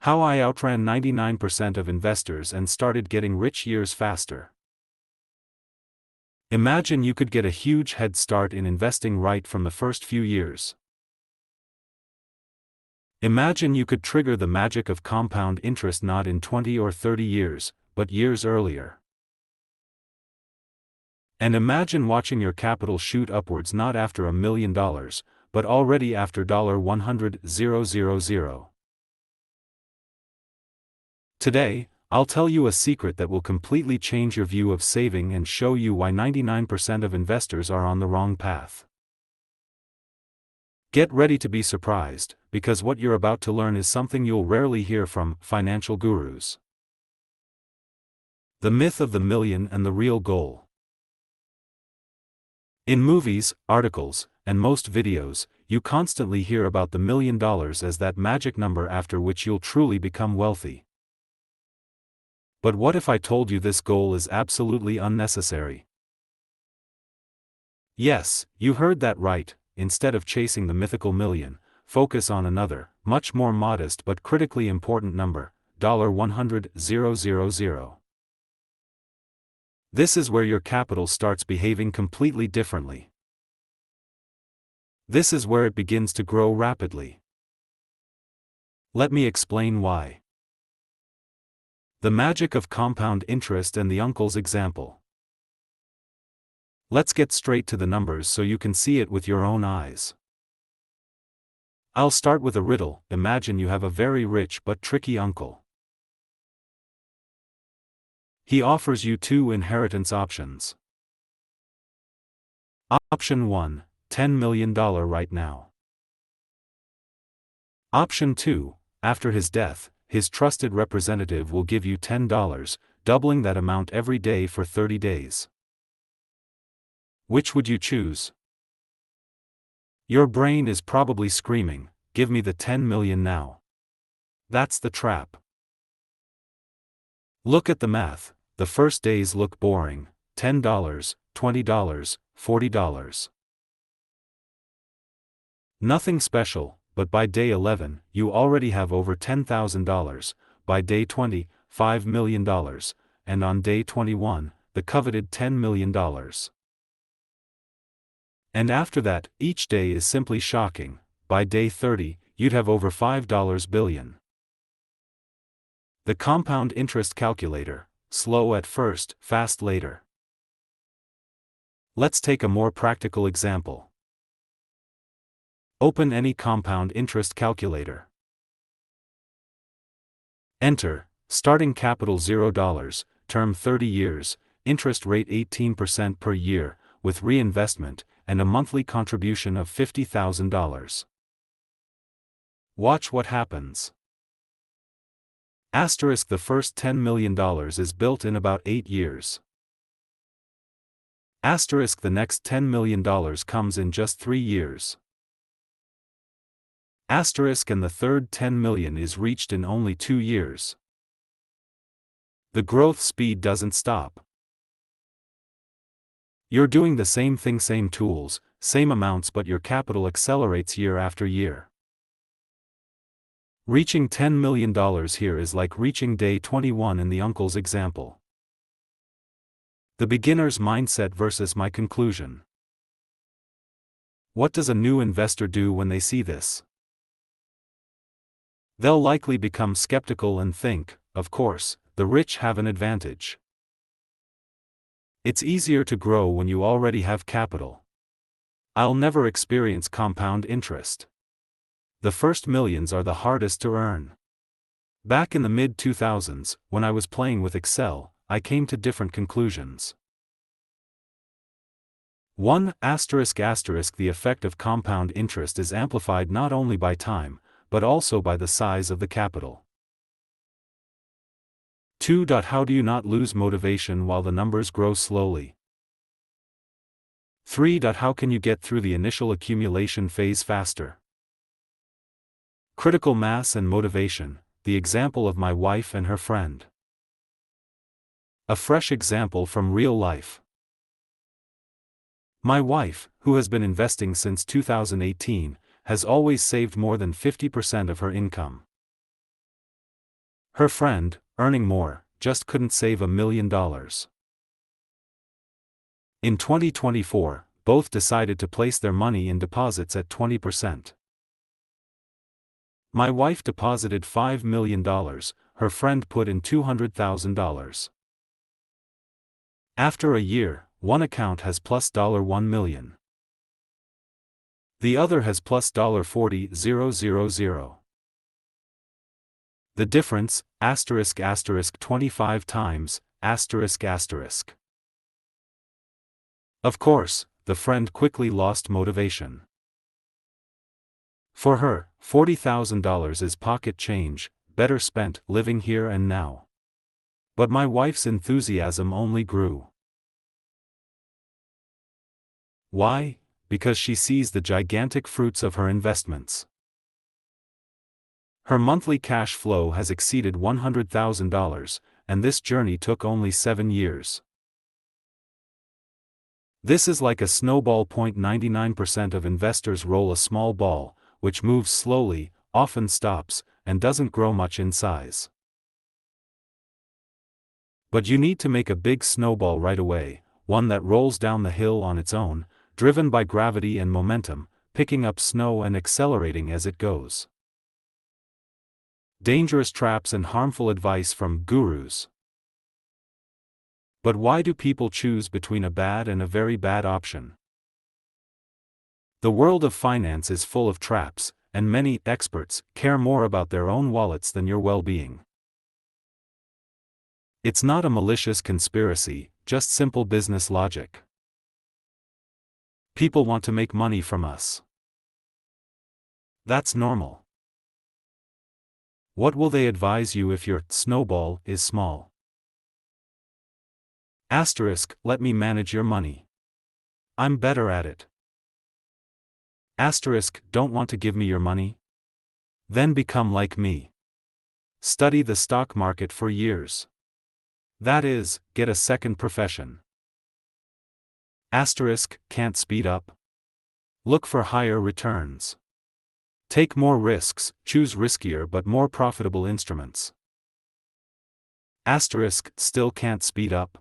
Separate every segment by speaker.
Speaker 1: How I outran 99% of investors and started getting rich years faster. Imagine you could get a huge head start in investing right from the first few years. Imagine you could trigger the magic of compound interest not in 20 or 30 years, but years earlier. And imagine watching your capital shoot upwards not after $1 million, but already after $100,000. Today, I'll tell you a secret that will completely change your view of saving and show you why 99% of investors are on the wrong path. Get ready to be surprised, because what you're about to learn is something you'll rarely hear from financial gurus. The myth of the million and the real goal. In movies, articles, and most videos, you constantly hear about the $1 million as that magic number after which you'll truly become wealthy. But what if I told you this goal is absolutely unnecessary? Yes, you heard that right. Instead of chasing the mythical million, focus on another, much more modest but critically important number, $100,000. This is where your capital starts behaving completely differently. This is where it begins to grow rapidly. Let me explain why. The magic of compound interest and the uncle's example. Let's get straight to the numbers so you can see it with your own eyes. I'll start with a riddle. Imagine you have a very rich but tricky uncle. He offers you two inheritance options. Option 1, $10 million right now. Option 2, after his death, his trusted representative will give you $10, doubling that amount every day for 30 days. Which would you choose? Your brain is probably screaming, "Give me the 10 million now." That's the trap. Look at the math. The first days look boring. $10, $20, $40. Nothing special, but by day 11, you already have over $10,000, by day 20, $5 million, and on day 21, the coveted $10 million. And after that, each day is simply shocking. By day 30, you'd have over $5 billion. The compound interest calculator, slow at first, fast later. Let's take a more practical example. Open any compound interest calculator. Enter, starting capital $0, term 30 years, interest rate 18% per year, with reinvestment, and a monthly contribution of $50,000. Watch what happens. Asterisk the first $10 million is built in about 8 years. Asterisk the next $10 million comes in just 3 years. Asterisk and the third 10 million is reached in only 2 years. The growth speed doesn't stop. You're doing the same thing, same tools, same amounts, but your capital accelerates year after year. Reaching $10 million here is like reaching day 21 in the uncle's example. The beginner's mindset versus my conclusion. What does a new investor do when they see this? They'll likely become skeptical and think, of course, the rich have an advantage. It's easier to grow when you already have capital. I'll never experience compound interest. The first millions are the hardest to earn. Back in the mid-2000s, when I was playing with Excel, I came to different conclusions. 1. The effect of compound interest is amplified not only by time, but also by the size of the capital. 2. How do you not lose motivation while the numbers grow slowly? 3. How can you get through the initial accumulation phase faster? Critical mass and motivation, the example of my wife and her friend. A fresh example from real life. My wife, who has been investing since 2018, has always saved more than 50% of her income. Her friend, earning more, just couldn't save $1 million. In 2024, both decided to place their money in deposits at 20%. My wife deposited $5 million, her friend put in $200,000. After a year, one account has plus $1 million. The other has plus $40,000. The difference, *** 25 times, ***. Of course, the friend quickly lost motivation. For her, $40,000 is pocket change, better spent living here and now. But my wife's enthusiasm only grew. Why? Because she sees the gigantic fruits of her investments. Her monthly cash flow has exceeded $100,000, and this journey took only 7 years. This is like a snowball. 99% of investors roll a small ball, which moves slowly, often stops, and doesn't grow much in size. But you need to make a big snowball right away, one that rolls down the hill on its own, driven by gravity and momentum, picking up snow and accelerating as it goes. Dangerous traps and harmful advice from gurus. But why do people choose between a bad and a very bad option? The world of finance is full of traps, and many experts care more about their own wallets than your well-being. It's not a malicious conspiracy, just simple business logic. People want to make money from us. That's normal. What will they advise you if your snowball is small? **, let me manage your money. I'm better at it. **, don't want to give me your money? Then become like me. Study the stock market for years. That is, get a second profession. **, can't speed up? Look for higher returns. Take more risks, choose riskier but more profitable instruments. **, still can't speed up?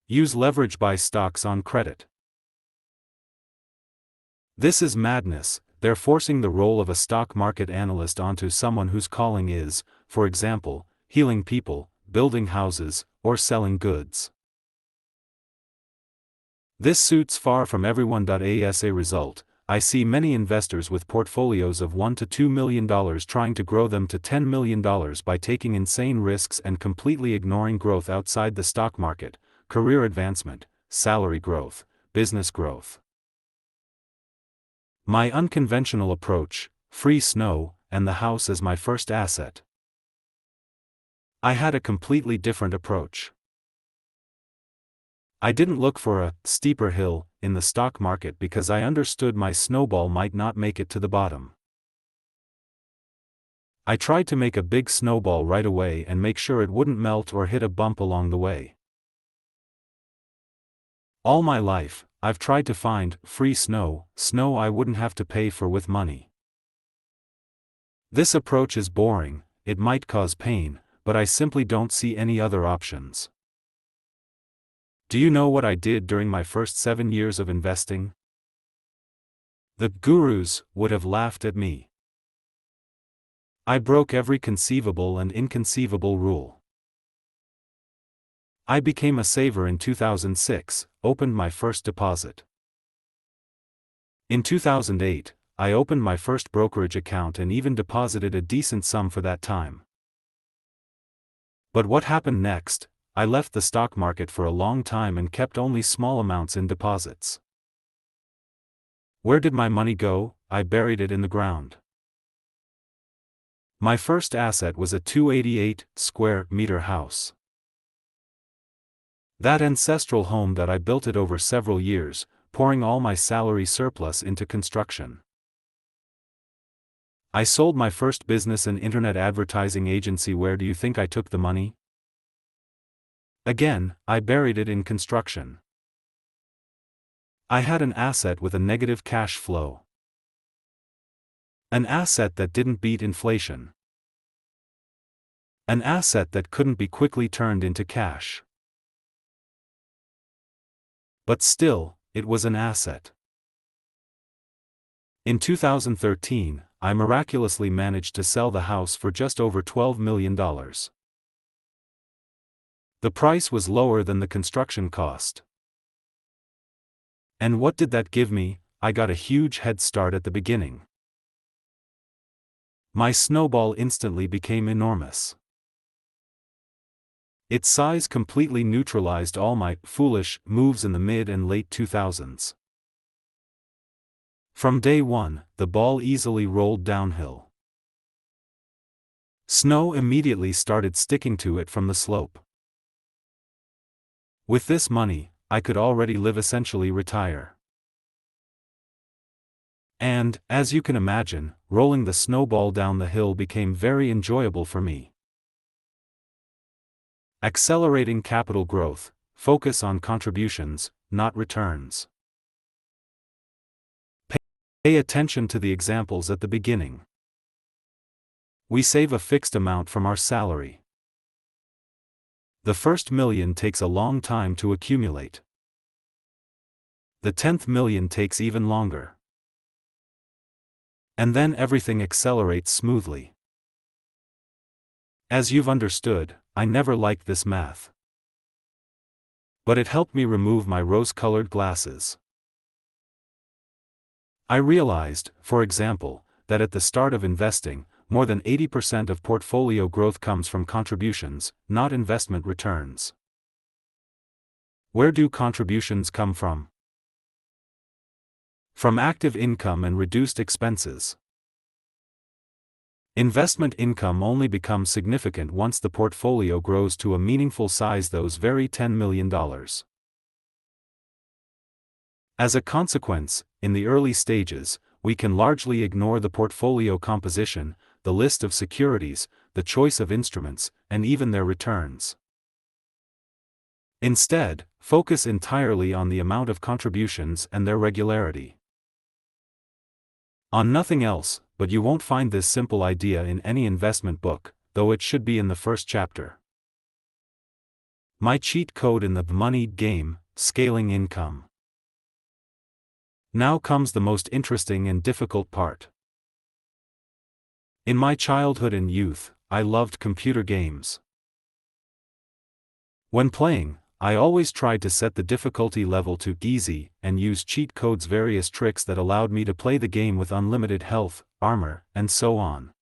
Speaker 1: Use leverage, buy stocks on credit. This is madness. They're forcing the role of a stock market analyst onto someone whose calling is, for example, healing people, building houses, or selling goods. This suits far from everyone. As a result, I see many investors with portfolios of $1 to $2 million trying to grow them to $10 million by taking insane risks and completely ignoring growth outside the stock market, career advancement, salary growth, business growth. My unconventional approach: free snow, and the house as my first asset. I had a completely different approach. I didn't look for a steeper hill in the stock market because I understood my snowball might not make it to the bottom. I tried to make a big snowball right away and make sure it wouldn't melt or hit a bump along the way. All my life, I've tried to find free snow I wouldn't have to pay for with money. This approach is boring, it might cause pain, but I simply don't see any other options. Do you know what I did during my first 7 years of investing? The gurus would have laughed at me. I broke every conceivable and inconceivable rule. I became a saver in 2006, opened my first deposit. In 2008, I opened my first brokerage account and even deposited a decent sum for that time. But what happened next? I left the stock market for a long time and kept only small amounts in deposits. Where did my money go? I buried it in the ground. My first asset was a 288 square meter house. That ancestral home that I built it over several years, pouring all my salary surplus into construction. I sold my first business, an internet advertising agency. Where do you think I took the money? Again, I buried it in construction. I had an asset with a negative cash flow. An asset that didn't beat inflation. An asset that couldn't be quickly turned into cash. But still, it was an asset. In 2013, I miraculously managed to sell the house for just over $12 million. The price was lower than the construction cost. And what did that give me? I got a huge head start at the beginning. My snowball instantly became enormous. Its size completely neutralized all my foolish moves in the mid and late 2000s. From day one, the ball easily rolled downhill. Snow immediately started sticking to it from the slope. With this money, I could already live, essentially retire. And, as you can imagine, rolling the snowball down the hill became very enjoyable for me. Accelerating capital growth, focus on contributions, not returns. Pay attention to the examples at the beginning. We save a fixed amount from our salary. The first million takes a long time to accumulate. The 10th million takes even longer. And then everything accelerates smoothly. As you've understood, I never liked this math. But it helped me remove my rose-colored glasses. I realized, for example, that at the start of investing, more than 80% of portfolio growth comes from contributions, not investment returns. Where do contributions come from? From active income and reduced expenses. Investment income only becomes significant once the portfolio grows to a meaningful size, those very $10 million. As a consequence, in the early stages, we can largely ignore the portfolio composition, the list of securities, the choice of instruments, and even their returns. Instead, focus entirely on the amount of contributions and their regularity. On nothing else, but you won't find this simple idea in any investment book, though it should be in the first chapter. My cheat code in the money game: scaling income. Now comes the most interesting and difficult part. In my childhood and youth, I loved computer games. When playing, I always tried to set the difficulty level to easy, and use cheat codes, various tricks that allowed me to play the game with unlimited health, armor, and so on.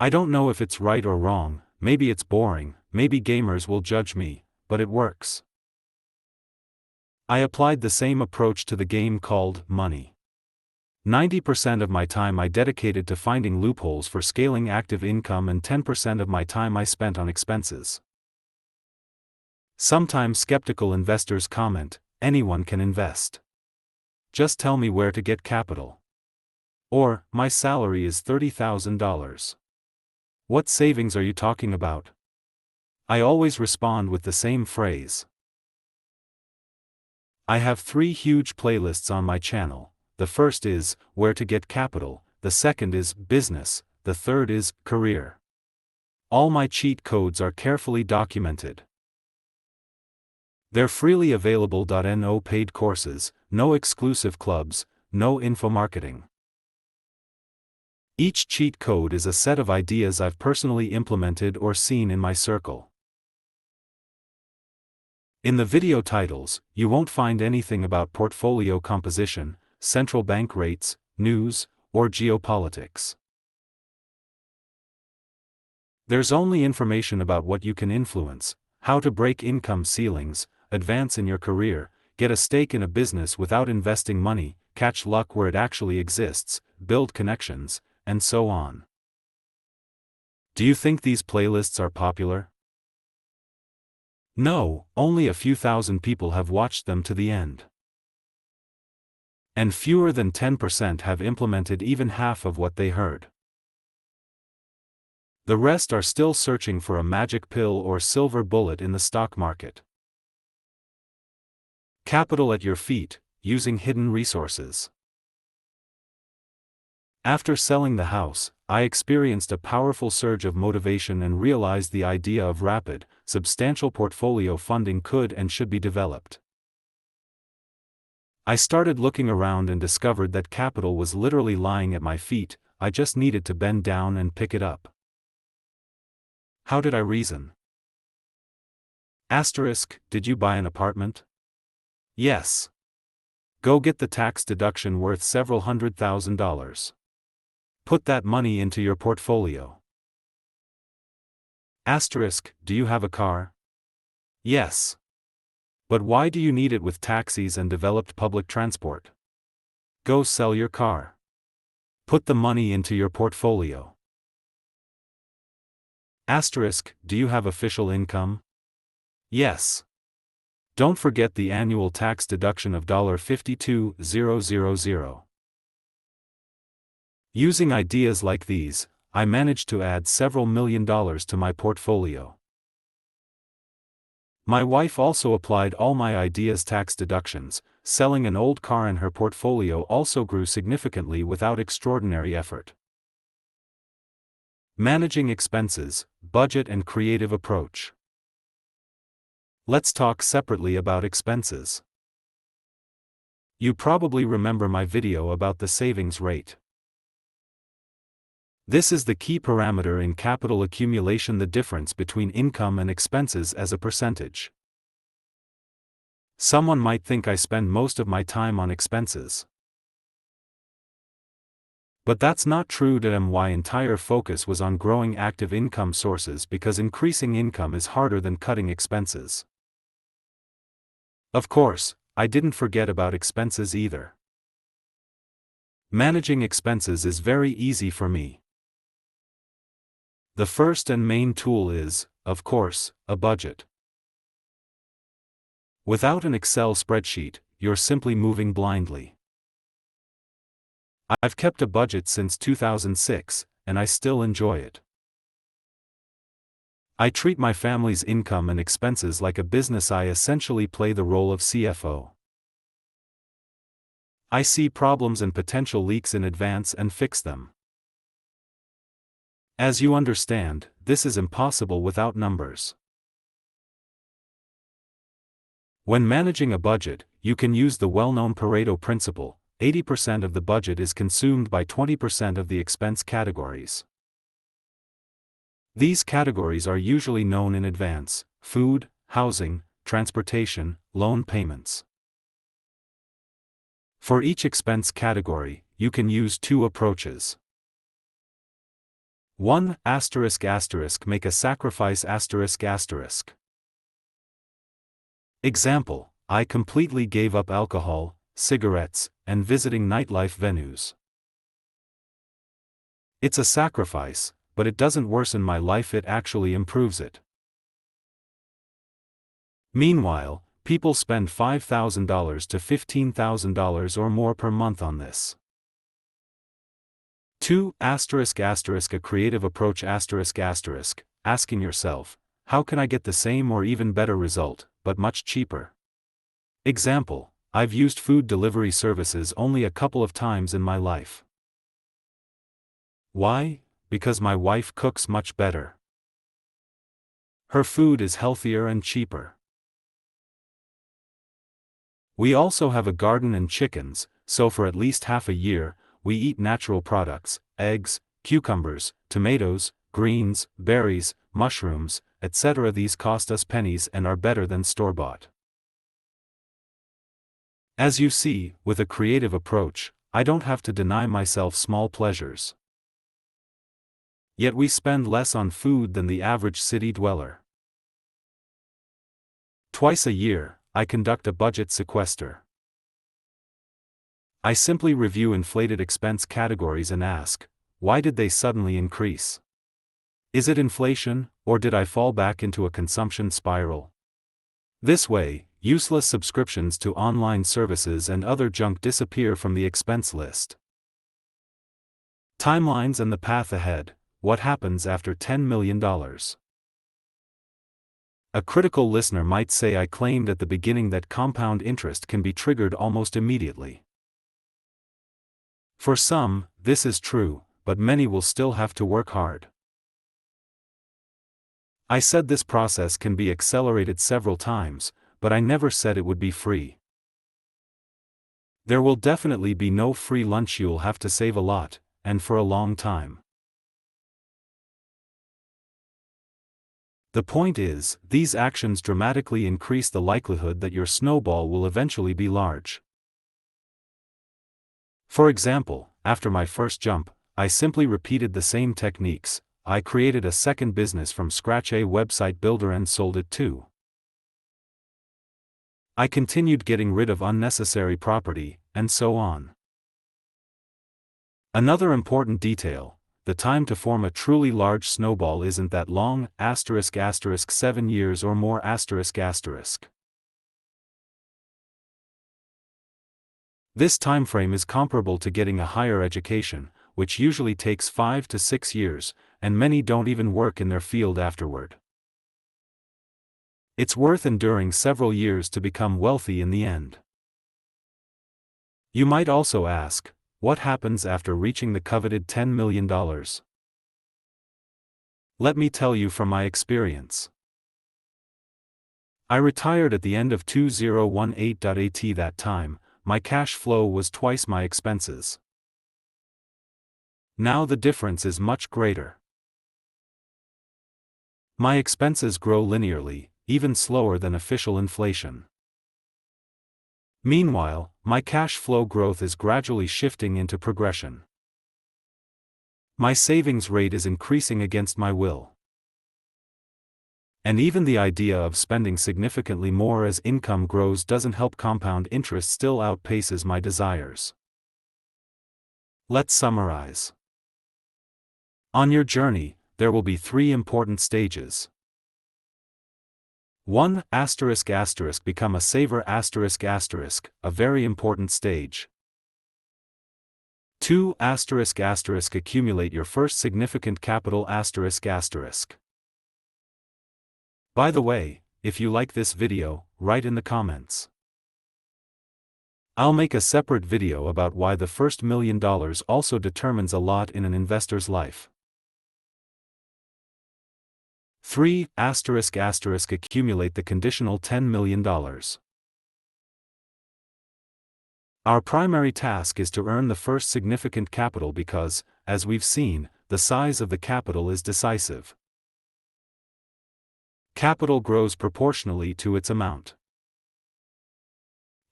Speaker 1: I don't know if it's right or wrong, maybe it's boring, maybe gamers will judge me, but it works. I applied the same approach to the game called money. 90% of my time I dedicated to finding loopholes for scaling active income, and 10% of my time I spent on expenses. Sometimes skeptical investors comment, "Anyone can invest. Just tell me where to get capital." Or, "My salary is $30,000. What savings are you talking about?" I always respond with the same phrase. I have 3 huge playlists on my channel. The first is, Where to Get Capital, the second is, Business, the third is, Career. All my cheat codes are carefully documented. They're freely available. No paid courses, no exclusive clubs, no info marketing. Each cheat code is a set of ideas I've personally implemented or seen in my circle. In the video titles, you won't find anything about portfolio composition, central bank rates, news, or geopolitics. There's only information about what you can influence, how to break income ceilings, advance in your career, get a stake in a business without investing money, catch luck where it actually exists, build connections, and so on. Do you think these playlists are popular? No, only a few thousand people have watched them to the end. And fewer than 10% have implemented even half of what they heard. The rest are still searching for a magic pill or silver bullet in the stock market. Capital at your feet, using hidden resources. After selling the house, I experienced a powerful surge of motivation and realized the idea of rapid, substantial portfolio funding could and should be developed. I started looking around and discovered that capital was literally lying at my feet. I just needed to bend down and pick it up. How did I reason? Asterisk, did you buy an apartment? Yes. Go get the tax deduction worth several $100,000. Put that money into your portfolio. Asterisk, do you have a car? Yes. But why do you need it with taxis and developed public transport? Go sell your car. Put the money into your portfolio. Asterisk, do you have official income? Yes. Don't forget the annual tax deduction of $52,000. Using ideas like these, I managed to add several $1,000,000 to my portfolio. My wife also applied all my ideas' tax deductions. Selling an old car in her portfolio also grew significantly without extraordinary effort. Managing expenses, budget and creative approach. Let's talk separately about expenses. You probably remember my video about the savings rate. This is the key parameter in capital accumulation, the difference between income and expenses as a percentage. Someone might think I spend most of my time on expenses. But that's not true. My entire focus was on growing active income sources because increasing income is harder than cutting expenses. Of course, I didn't forget about expenses either. Managing expenses is very easy for me. The first and main tool is, of course, a budget. Without an Excel spreadsheet, you're simply moving blindly. I've kept a budget since 2006, and I still enjoy it. I treat my family's income and expenses like a business. I essentially play the role of CFO. I see problems and potential leaks in advance and fix them. As you understand, this is impossible without numbers. When managing a budget, you can use the well-known Pareto principle. 80% of the budget is consumed by 20% of the expense categories. These categories are usually known in advance: food, housing, transportation, loan payments. For each expense category, you can use two approaches. 1. Make a sacrifice. Example: I completely gave up alcohol, cigarettes, and visiting nightlife venues. It's a sacrifice, but it doesn't worsen my life, it actually improves it. Meanwhile, people spend $5,000 to $15,000 or more per month on this. 2. A creative approach. Asking yourself, how can I get the same or even better result, but much cheaper? Example: I've used food delivery services only a couple of times in my life. Why? Because my wife cooks much better. Her food is healthier and cheaper. We also have a garden and chickens, so for at least half a year, we eat natural products: eggs, cucumbers, tomatoes, greens, berries, mushrooms, etc. These cost us pennies and are better than store-bought. As you see, with a creative approach, I don't have to deny myself small pleasures. Yet we spend less on food than the average city dweller. Twice a year, I conduct a budget sequester. I simply review inflated expense categories and ask, why did they suddenly increase? Is it inflation, or did I fall back into a consumption spiral? This way, useless subscriptions to online services and other junk disappear from the expense list. Timelines and the path ahead. What happens after $10 million? A critical listener might say I claimed at the beginning that compound interest can be triggered almost immediately. For some, this is true, but many will still have to work hard. I said this process can be accelerated several times, but I never said it would be free. There will definitely be no free lunch. You'll have to save a lot, and for a long time. The point is, these actions dramatically increase the likelihood that your snowball will eventually be large. For example, after my first jump, I simply repeated the same techniques. I created a second business from scratch, a website builder, and sold it too. I continued getting rid of unnecessary property, and so on. Another important detail: the time to form a truly large snowball isn't that long, *** 7 years or more ***. This timeframe is comparable to getting a higher education, which usually takes 5 to 6 years, and many don't even work in their field afterward. It's worth enduring several years to become wealthy in the end. You might also ask, what happens after reaching the coveted $10 million? Let me tell you from my experience. I retired at the end of 2018. At that time, my cash flow was twice my expenses. Now the difference is much greater. My expenses grow linearly, even slower than official inflation. Meanwhile, my cash flow growth is gradually shifting into progression. My savings rate is increasing against my will. And even the idea of spending significantly more as income grows doesn't help. Compound interest still outpaces my desires. Let's summarize. On your journey, there will be 3 important stages. 1. ***, become a saver ***, a very important stage. 2. ***, accumulate your first significant capital ***. By the way, if you like this video, write in the comments. I'll make a separate video about why the first $1 million also determines a lot in an investor's life. 3. ***, accumulate the conditional $10 million. Our primary task is to earn the first significant capital because, as we've seen, the size of the capital is decisive. Capital grows proportionally to its amount.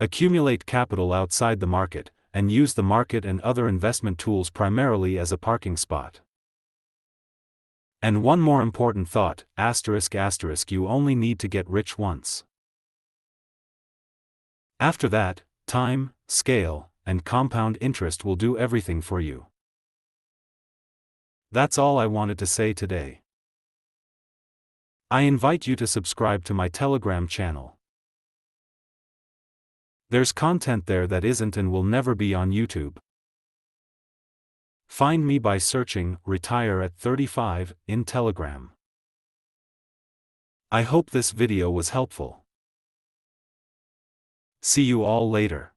Speaker 1: Accumulate capital outside the market, and use the market and other investment tools primarily as a parking spot. And one more important thought, ***, you only need to get rich once. After that, time, scale, and compound interest will do everything for you. That's all I wanted to say today. I invite you to subscribe to my Telegram channel. There's content there that isn't and will never be on YouTube. Find me by searching "Retire at 35" in Telegram. I hope this video was helpful. See you all later.